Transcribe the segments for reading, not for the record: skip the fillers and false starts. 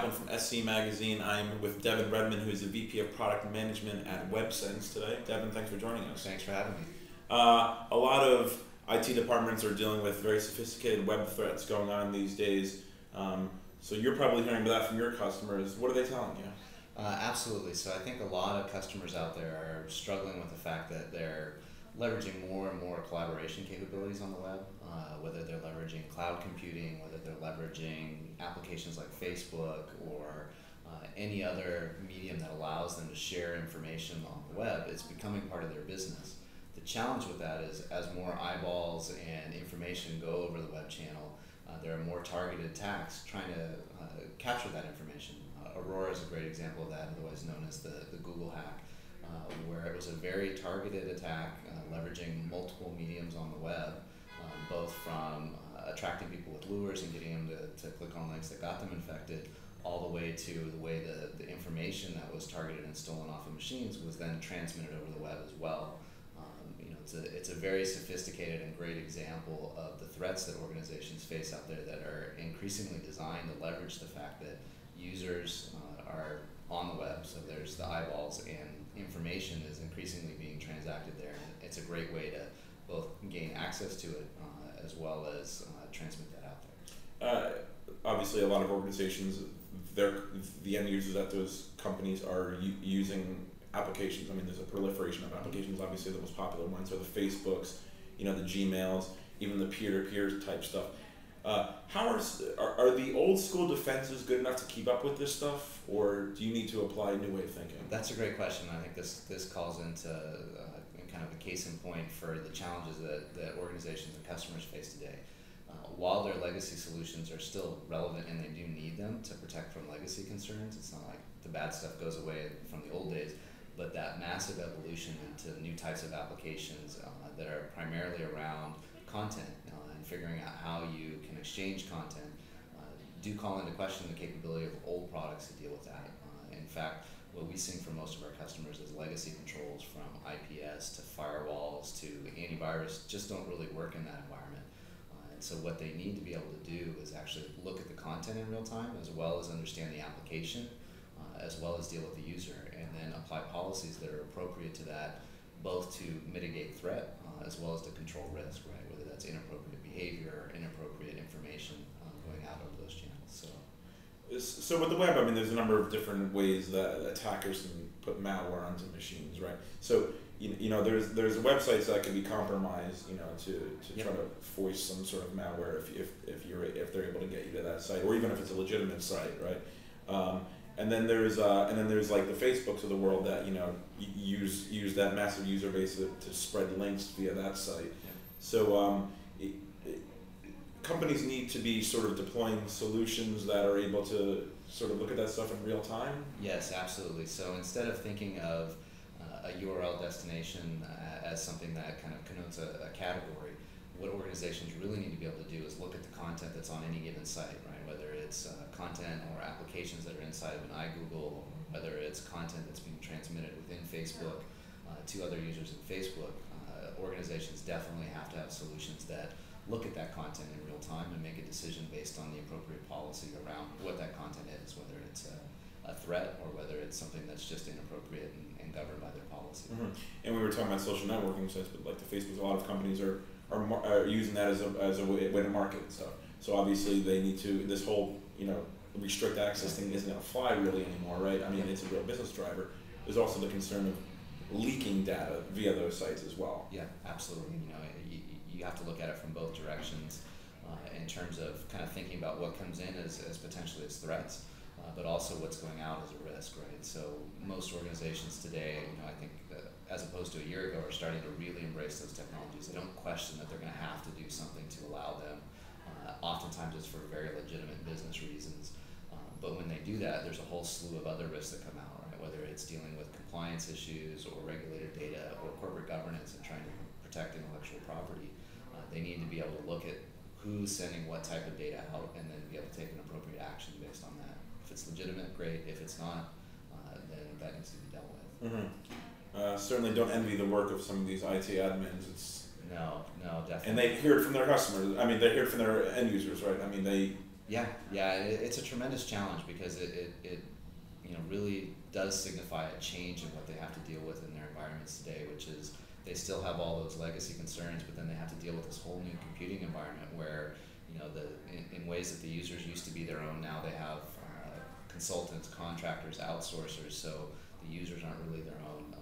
Kaplan from SC Magazine. I'm with Devin Redmond, who is the VP of Product Management at Websense today. Devin, thanks for joining us. Thanks for having me. A lot of IT departments are dealing with very sophisticated web threats going on these days. So you're probably hearing about that from your customers. What are they telling you? Absolutely. So I think a lot of customers out there are struggling with the fact that they're leveraging more and more collaboration capabilities on the web, whether they're leveraging cloud computing, whether they're leveraging applications like Facebook or any other medium that allows them to share information on the web. It's becoming part of their business. The challenge with that is as more eyeballs and information go over the web channel, there are more targeted attacks trying to capture that information. Aurora is a great example of that, otherwise known as the Google hack, where it was a very targeted attack leveraging multiple mediums on the web, both from attracting people with lures and getting them to click on links that got them infected, all the way to the way the information that was targeted and stolen off of machines was then transmitted over the web as well. It's a very sophisticated and great example of the threats that organizations face out there that are increasingly designed to leverage the fact that users are on the web, so there's the eyeballs, and information is increasingly being transacted there. And it's a great way to both gain access to it as well as transmit that out there. Obviously, a lot of organizations, the end users at those companies are using applications. I mean, there's a proliferation of applications. Obviously, the most popular ones are the Facebooks, the Gmails, even the peer-to-peer type stuff. Are the old school defenses good enough to keep up with this stuff, or do you need to apply a new way of thinking? That's a great question. I think this calls into kind of a case in point for the challenges that organizations and customers face today. While their legacy solutions are still relevant and they do need them to protect from legacy concerns, it's not like the bad stuff goes away from the old days, but that massive evolution into new types of applications that are primarily around content and figuring out how you can exchange content do call into question the capability of old products to deal with that. In fact, what we see from most of our customers is legacy controls from IPS to firewalls to antivirus just don't really work in that environment. And so what they need to be able to do is actually look at the content in real time, as well as understand the application, as well as deal with the user, and then apply policies that are appropriate to that, both to mitigate threat as well as to control risk, right? Whether that's inappropriate behavior or inappropriate information going out over those channels. So with the web, I mean, there's a number of different ways that attackers can put malware onto machines, right? So there's websites that can be compromised, to try to force some sort of malware if they're able to get you to that site, or even if it's a legitimate site, right? And then there's like the Facebooks of the world that use that massive user base to spread links via that site. Yeah. So companies need to be sort of deploying solutions that are able to sort of look at that stuff in real time. Yes, absolutely. So instead of thinking of a URL destination as something that kind of connotes a category, what organizations really need to be able to do is look at the content that's on any given site, right? Whether it's content or applications that are inside of an iGoogle, whether it's content that's being transmitted within Facebook to other users in Facebook, organizations definitely have to have solutions that look at that content in real time and make a decision based on the appropriate policy around what that content is, whether it's a threat or whether it's something that's just inappropriate and governed by their policy. Mm-hmm. And we were talking about social networking sites, but like the Facebook, a lot of companies are using that as a way to market and stuff. So obviously they need to, this whole, restrict access thing isn't going to fly really anymore, right? I mean, it's a real business driver. There's also the concern of leaking data via those sites as well. Yeah, absolutely. You have to look at it from both directions in terms of kind of thinking about what comes in as potentially as threats, but also what's going out as a risk, right? So most organizations today, I think as opposed to a year ago, are starting to really embrace those technologies. They don't question that they're going to have to do something to allow them. Oftentimes it's for very legitimate business reasons. But when they do that, there's a whole slew of other risks that come out, right? Whether it's dealing with compliance issues or regulated data or corporate governance and trying to protect intellectual property. They need to be able to look at who's sending what type of data out and then be able to take an appropriate action based on that. If it's legitimate, great. If it's not, then that needs to be dealt with. Mm-hmm. Certainly don't envy the work of some of these IT admins. No, definitely. And they hear it from their customers. I mean, they hear it from their end users, right? I mean, It's a tremendous challenge because it really does signify a change in what they have to deal with in their environments today, which is they still have all those legacy concerns, but then they have to deal with this whole new computing environment where in ways that the users used to be their own, now they have consultants, contractors, outsourcers, so the users aren't really their own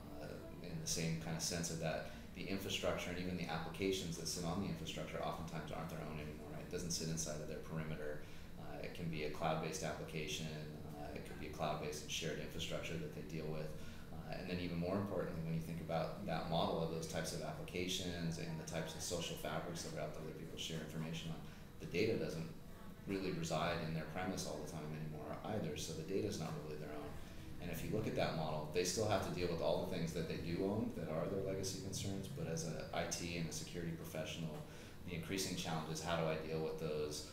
in the same kind of sense of that the infrastructure and even the applications that sit on the infrastructure oftentimes aren't their own anymore, right? It doesn't sit inside of their perimeter. It can be a cloud-based application, it could be a cloud-based and shared infrastructure that they deal with. And then even more importantly, when you think about that model of those types of applications and the types of social fabrics that are out there that people share information on, the data doesn't really reside in their premise all the time anymore either, so the data is not really their own. And if you look at that model, they still have to deal with all the things that they do own that are their legacy concerns, but as an IT and a security professional, the increasing challenge is how do I deal with those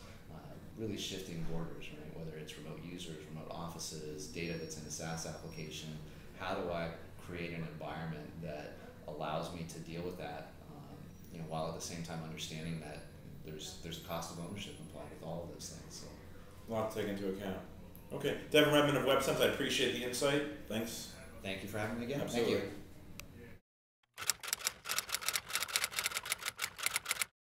really shifting borders, right? Whether it's remote users, remote offices, data that's in a SaaS application, how do I create an environment that allows me to deal with that, while at the same time understanding that there's a cost of ownership implied with all of those things. So. A lot to take into account. Okay, Devin Redmond of Websense, I appreciate the insight. Thanks. Thank you for having me again. Absolutely. Thank you.